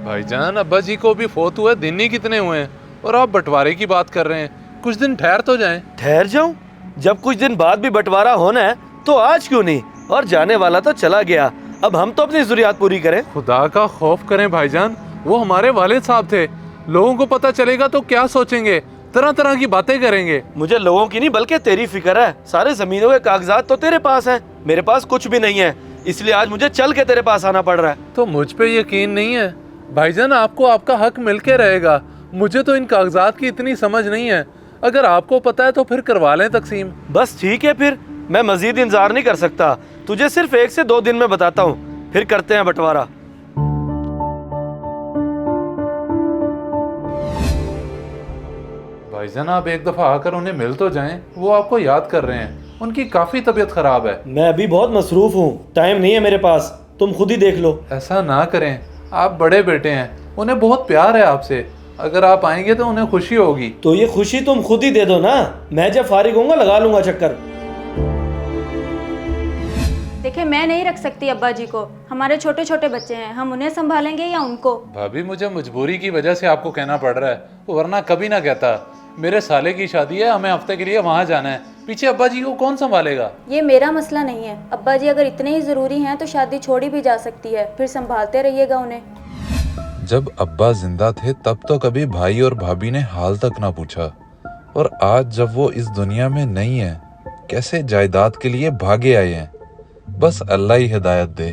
भाईजान, अब्बा जी को भी फोत हुए दिन ही कितने हुए हैं और आप बंटवारे की बात कर रहे हैं। कुछ दिन ठहर तो जाएं। ठहर जाऊं? जब कुछ दिन बाद भी बंटवारा होना है तो आज क्यों नहीं? और जाने वाला तो चला गया, अब हम तो अपनी जरूरियात पूरी करें। खुदा का खौफ करें भाईजान, वो हमारे वालिद साहब थे। लोगों को पता चलेगा तो क्या सोचेंगे, तरह तरह की बातें करेंगे। मुझे लोगों की नहीं बल्कि तेरी फिक्र है। सारे जमीनों के कागजात तो तेरे पास हैं, मेरे पास कुछ भी नहीं है, इसलिए आज मुझे चल के तेरे पास आना पड़ रहा है। तो मुझ पे यकीन नहीं है भाईजान? आपको आपका हक मिलके रहेगा। मुझे तो इन कागजात की इतनी समझ नहीं है। अगर आपको पता है तो फिर करवा लें तकसीम। बस ठीक है, फिर मैं मजीद इंतजार नहीं कर सकता। तुझे सिर्फ 1 से 2 दिन में बताता हूँ, फिर करते हैं बंटवारा। भाईजान, आप एक दफा आकर उन्हें मिल तो जाएं, वो आपको याद कर रहे हैं। उनकी काफी तबीयत खराब है। मैं अभी बहुत मसरूफ हूँ, टाइम नहीं है मेरे पास, तुम खुद ही देख लो। ऐसा ना करें, आप बड़े बेटे हैं, उन्हें बहुत प्यार है आपसे। अगर आप आएंगे तो उन्हें खुशी होगी। तो ये खुशी तुम खुद ही दे दो ना, मैं जब फारिग होऊंगा लगा लूंगा चक्कर। देखिए, मैं नहीं रख सकती अब्बा जी को, हमारे छोटे छोटे बच्चे हैं, हम उन्हें संभालेंगे या उनको? भाभी, मुझे मजबूरी की वजह से आपको कहना पड़ रहा है, वरना कभी ना कहता। मेरे साले की शादी है, हमें हफ्ते के लिए वहाँ जाना है। पीछे अब्बा जी को कौन संभालेगा? ये मेरा मसला नहीं है। अब्बा जी अगर इतने ही ज़रूरी हैं तो शादी छोड़ी भी जा सकती है, फिर संभालते रहिएगा उन्हें। जब अब्बा जिंदा थे तब तो कभी भाई और भाभी ने हाल तक ना पूछा, और आज जब वो इस दुनिया में नहीं है, कैसे जायदाद के लिए भागे आए हैं। बस अल्लाह ही हिदायत दे।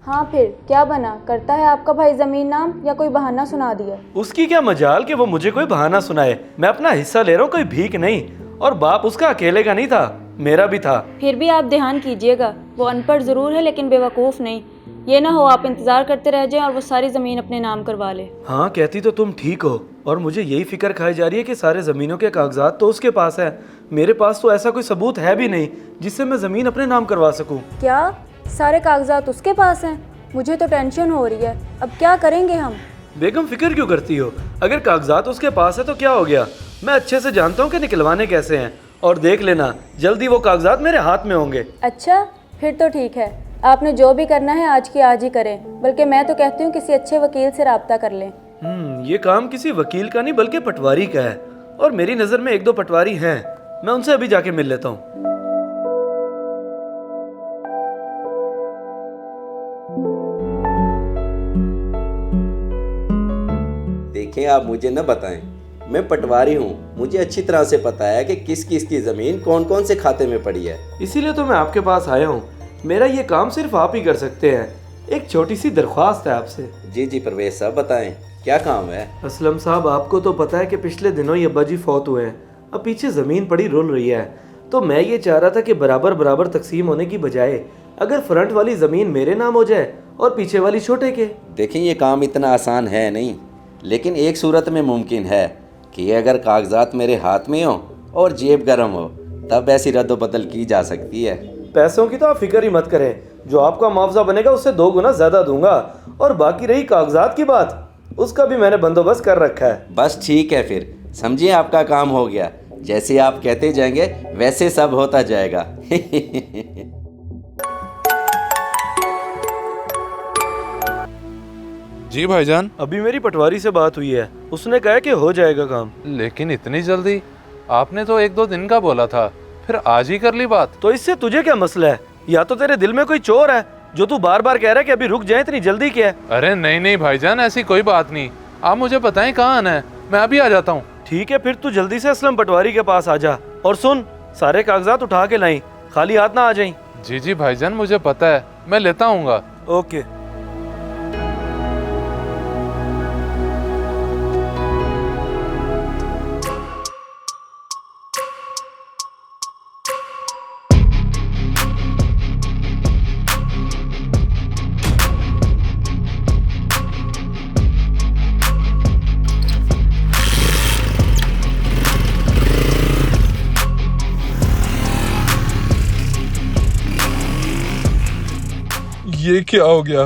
हाँ, फिर क्या बना? करता है आपका भाई जमीन नाम या कोई बहाना सुना दिया? उसकी क्या मजाल कि वो मुझे कोई बहाना सुनाए। मैं अपना हिस्सा ले रहा हूँ, कोई भीख नहीं। और बाप उसका अकेले का नहीं था, मेरा भी था। फिर भी आप ध्यान कीजिएगा, वो अनपढ़ जरूर है लेकिन बेवकूफ़ नहीं। ये ना हो आप इंतजार करते रह जाएं और वो सारी ज़मीन अपने नाम करवा ले। हाँ, कहती तो तुम ठीक हो, और मुझे यही फिक्र खाई जा रही है कि सारे ज़मीनों के कागजात तो उसके पास है, मेरे पास तो ऐसा कोई सबूत है भी नहीं जिससे मैं ज़मीन अपने नाम करवा सकूँ। क्या सारे कागजात उसके पास हैं? मुझे तो टेंशन हो रही है, अब क्या करेंगे हम? बेगम, फिक्र क्यों करती हो? अगर कागजात उसके पास है तो क्या हो गया? मैं अच्छे से जानता हूँ कि निकलवाने कैसे हैं, और देख लेना जल्दी वो कागजात मेरे हाथ में होंगे। अच्छा, फिर तो ठीक है। आपने जो भी करना है आज की आज ही करें, बल्कि मैं तो कहती हूँ किसी अच्छे वकील से राब्ता कर लें। ये काम किसी वकील का नहीं बल्कि पटवारी का है, और मेरी नज़र में 1-2 पटवारी हैं, मैं उनसे अभी जाके मिल लेता हूँ। देखें, आप मुझे न बताएं, मैं पटवारी हूँ, मुझे अच्छी तरह से पता है कि किस किस की ज़मीन कौन कौन से खाते में पड़ी है। इसीलिए तो मैं आपके पास आया हूँ। मेरा ये काम सिर्फ आप ही कर सकते हैं। एक छोटी सी दरख्वास्त है आपसे। जी जी परवेज साहब, बताएं क्या काम है? असलम साहब, आपको तो पता है कि पिछले दिनों ही अब्बा जी फौत हुए हैं, अब पीछे ज़मीन पड़ी रुल रही है। तो मैं ये चाह रहा था कि बराबर बराबर तकसीम होने की बजाय अगर फ्रंट वाली ज़मीन मेरे नाम हो जाए और पीछे वाली छोटे के। देखें, ये काम इतना आसान है नहीं, लेकिन एक सूरत में मुमकिन है कि अगर कागजात मेरे हाथ में हो और जेब गर्म हो, तब ऐसी रद्द-बदल की जा सकती है। पैसों की तो आप फिक्र ही मत करें, जो आपका मुआवजा बनेगा उससे 2 गुना ज़्यादा दूंगा। और बाकी रही कागजात की बात, उसका भी मैंने बंदोबस्त कर रखा है। बस ठीक है, फिर समझिए आपका काम हो गया। जैसे आप कहते जाएंगे वैसे सब होता जाएगा। जी भाईजान। अभी मेरी पटवारी से बात हुई है, उसने कहा कि हो जाएगा काम। लेकिन इतनी जल्दी? आपने तो 1-2 दिन का बोला था, फिर आज ही कर ली बात। तो इससे तुझे क्या मसला है? या तो तेरे दिल में कोई चोर है जो तू बार बार कह रहा है कि अभी रुक जाए, इतनी जल्दी क्या है? अरे नहीं नहीं भाईजान, ऐसी कोई बात नहीं। आप मुझे बताएं कहाँ आना है, मैं अभी आ जाता हूँ। ठीक है, फिर तू जल्दी से असलम पटवारी के पास आ जा, और सुन, सारे कागजात उठा के लाई, खाली हाथ ना आ जाई। जी जी भाईजान, मुझे पता है, मैं लेता आऊँगा। ओके। ये क्या हो गया?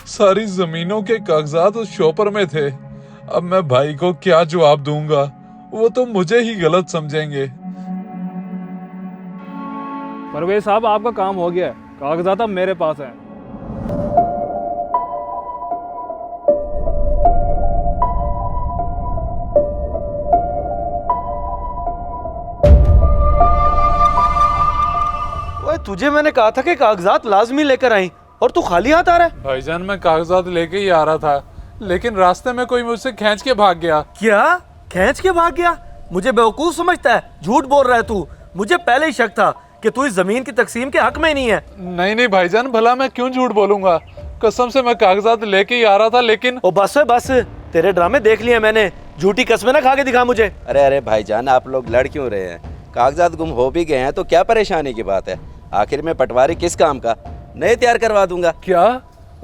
सारी जमीनों के कागजात उस शॉपर में थे। अब मैं भाई को क्या जवाब दूंगा? वो तो मुझे ही गलत समझेंगे। परवेज साहब, आपका काम हो गया है, कागजात अब मेरे पास हैं। ओए, तुझे मैंने कहा था कि कागजात लाजमी लेकर आई और तू खाली हाथ आ रहा है। भाईजान मैं कागजात लेके ही आ रहा था, लेकिन रास्ते में कोई मुझसे खींच के भाग गया। क्या? खींच के भाग गया? मुझे बेवकूफ समझता है? झूठ बोल रहा है तू। मुझे पहले ही शक था कि तू इस जमीन की तकसीम के हक में ही नहीं है। नहीं नहीं भाईजान, भला मैं क्यों झूठ बोलूंगा, कसम से मैं कागजात लेके ही आ रहा था, लेकिन ओ बस है बस, तेरे ड्रामे देख लिए मैंने। झूठी कस्में ना खा के दिखा मुझे। अरे भाईजान, आप लोग लड़ क्यों रहे हैं? कागजात गुम हो भी गए हैं तो क्या परेशानी की बात है? आखिर में पटवारी किस काम का? नए तैयार करवा दूंगा। क्या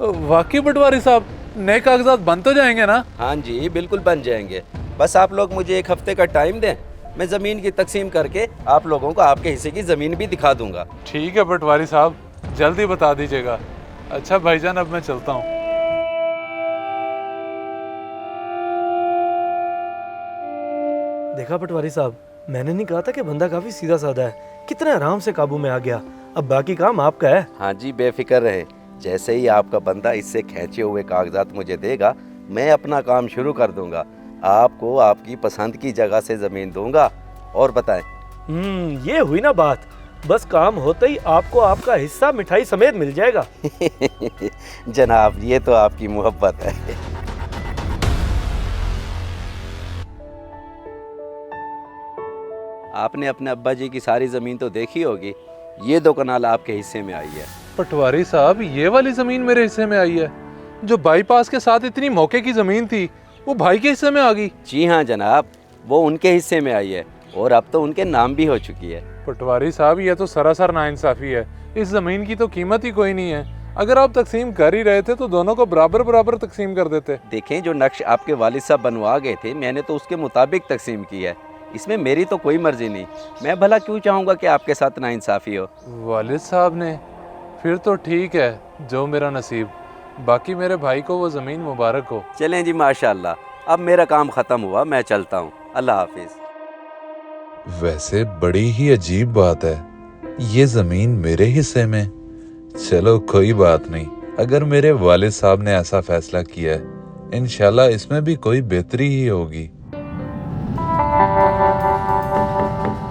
वाकई पटवारी साहब नए कागजात बन तो जाएंगे ना? हाँ जी, बिल्कुल बन जाएंगे। बस आप लोग मुझे 1 हफ्ते का टाइम दें, मैं ज़मीन की तकसीम करके आप लोगों को आपके हिस्से की ज़मीन भी दिखा दूंगा। ठीक है पटवारी साहब, जल्दी बता दीजिएगा। अच्छा भाईजान, अब मैं चलता हूँ। देखा पटवारी साहब, मैंने नहीं कहा था कि बंदा काफी सीधा साधा है। कितने आराम से काबू में आ गया। अब बाकी काम आपका है। हाँ जी, बेफिक्र रहे। जैसे ही आपका बंदा इससे खींचे हुए कागजात मुझे देगा, मैं अपना काम शुरू कर दूंगा। आपको आपकी पसंद की जगह से ज़मीन दूंगा। और बताएं। ये हुई ना बात। बस काम होते ही आपको आपका हिस्सा मिठाई समेत मिल जाएगा। जनाब, ये तो आपकी मोहब्बत है। आपने अपने अब्बा जी की सारी ज़मीन तो देखी होगी। ये 2 कनाल आपके हिस्से में आई है। पटवारी साहब, ये वाली जमीन मेरे हिस्से में आई है? जो बाईपास के साथ इतनी मौके की जमीन थी, वो भाई के हिस्से में आ गई? जी हाँ जनाब, वो उनके हिस्से में आई है और अब तो उनके नाम भी हो चुकी है। पटवारी साहब, ये तो सरासर नाइंसाफी है। इस जमीन की तो कीमत ही कोई नहीं है। अगर आप तकसीम कर ही रहे थे तो दोनों को बराबर बराबर तकसीम कर देते। देखें, जो नक्श आपके वालिद साहब बनवा गए थे, मैंने तो उसके मुताबिक तकसीम की है। इसमें मेरी तो कोई मर्जी नहीं। मैं भला क्यों चाहूँगा कि आपके साथ नाइंसाफ़ी हो? वालिद साहब ने? फिर तो ठीक है, जो मेरा नसीब। बाकी मेरे भाई को वो ज़मीन मुबारक हो। चलें जी, माशाल्लाह। अब मेरा काम ख़त्म हुआ, मैं चलता हूँ। अल्लाह हाफिज़। वैसे बड़ी ही अजीब बात है, ये जमीन मेरे हिस्से में। चलो कोई बात नहीं, अगर मेरे वालिद साहब ने ऐसा फैसला किया है, इंशाल्लाह इसमें भी कोई बेहतरी ही होगी।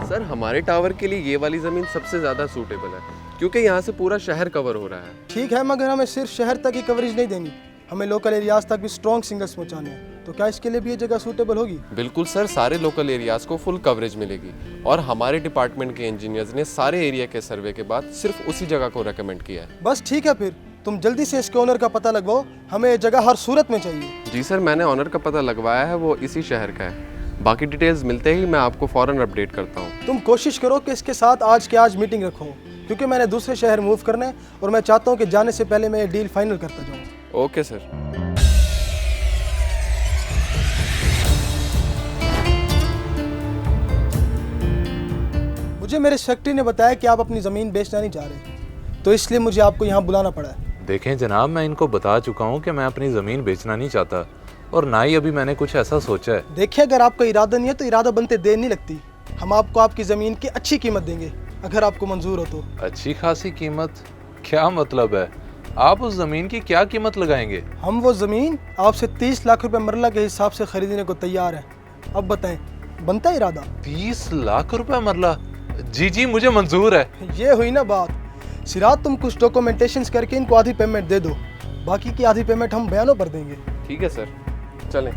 सर, हमारे टावर के लिए ये वाली ज़मीन सबसे ज़्यादा सूटेबल है, क्योंकि यहाँ से पूरा शहर कवर हो रहा है। ठीक है, मगर हमें सिर्फ शहर तक ही कवरेज नहीं देनी, हमें लोकल एरियाज तक भी स्ट्रॉन्ग सिग्नल्स पहुँचाने हैं। तो क्या इसके लिए भी ये जगह सूटेबल होगी? बिल्कुल सर, सारे लोकल एरियाज़ को फुल कवरेज मिलेगी और हमारे डिपार्टमेंट के इंजीनियर्स ने सारे एरिया के सर्वे के बाद सिर्फ उसी जगह को रेकमेंड किया है। बस ठीक है, फिर तुम जल्दी से इसके ओनर का पता लगवाओ, हमें ये जगह हर सूरत में चाहिए। जी सर, मैंने ऑनर का पता लगवाया है, वो इसी शहर का है। बाकी डिटेल्स मिलते ही मैं आपको फ़ौरन अपडेट करता हूँ। तुम कोशिश करो कि इसके साथ आज के आज मीटिंग रखो, क्योंकि मैंने दूसरे शहर मूव करना है और मैं चाहता हूँ कि जाने से पहले मैं ये डील फाइनल करता जाऊँ। Okay sir. मुझे मेरे सेक्रेटरी ने बताया कि आप अपनी ज़मीन बेचना नहीं चाह रहे, तो इसलिए मुझे आपको यहाँ बुलाना पड़ा है। देखें जनाब, मैं इनको बता चुका हूँ कि मैं अपनी ज़मीन बेचना नहीं चाहता, और ना ही अभी मैंने कुछ ऐसा सोचा है। देखिए, अगर आपका इरादा नहीं है तो इरादा बनते देर नहीं लगती। हम आपको आपकी ज़मीन की अच्छी कीमत देंगे, अगर आपको मंजूर हो तो। अच्छी खासी कीमत? क्या मतलब है? आप उस ज़मीन की क्या कीमत लगाएंगे? हम वो ज़मीन आपसे 30 लाख रुपए मरला के हिसाब से खरीदने को तैयार हैं। अब बताएं, बनता है इरादा? 30 लाख रुपए मरला? जी जी, मुझे मंजूर है। ये हुई ना बात। सिराज, तुम कुछ डॉक्यूमेंटेशंस करके इनको आधी पेमेंट दे दो, बाकी की आधी पेमेंट हम बयानों पर देंगे। ठीक है सर, चलें।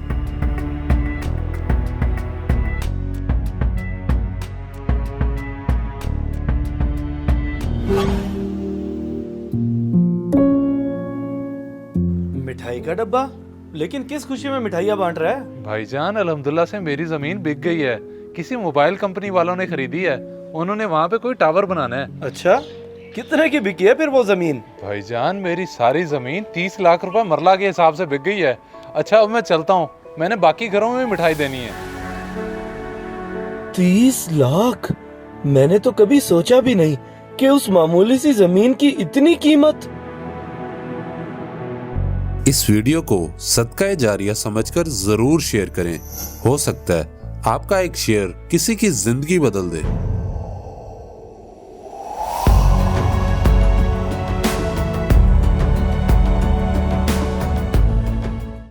मिठाई का डब्बा? लेकिन किस खुशी में मिठाइयाँ बांट रहा है? भाईजान, अल्हम्दुलिल्लाह से मेरी ज़मीन बिक गई है। किसी मोबाइल कंपनी वालों ने खरीदी है। उन्होंने वहाँ पे कोई टावर बनाना है। अच्छा, कितने की बिकी है फिर वो जमीन? भाईजान, मेरी सारी ज़मीन 30 लाख रुपए मरला के हिसाब से बिक गई है। अच्छा, अब मैं चलता हूँ, मैंने बाकी घरों में भी मिठाई देनी है। 30 लाख? मैंने तो कभी सोचा भी नहीं कि उस मामूली सी जमीन की इतनी कीमत। इस वीडियो को सदका जारिया समझकर जरूर शेयर करें। हो सकता है आपका एक शेयर किसी की जिंदगी बदल दे।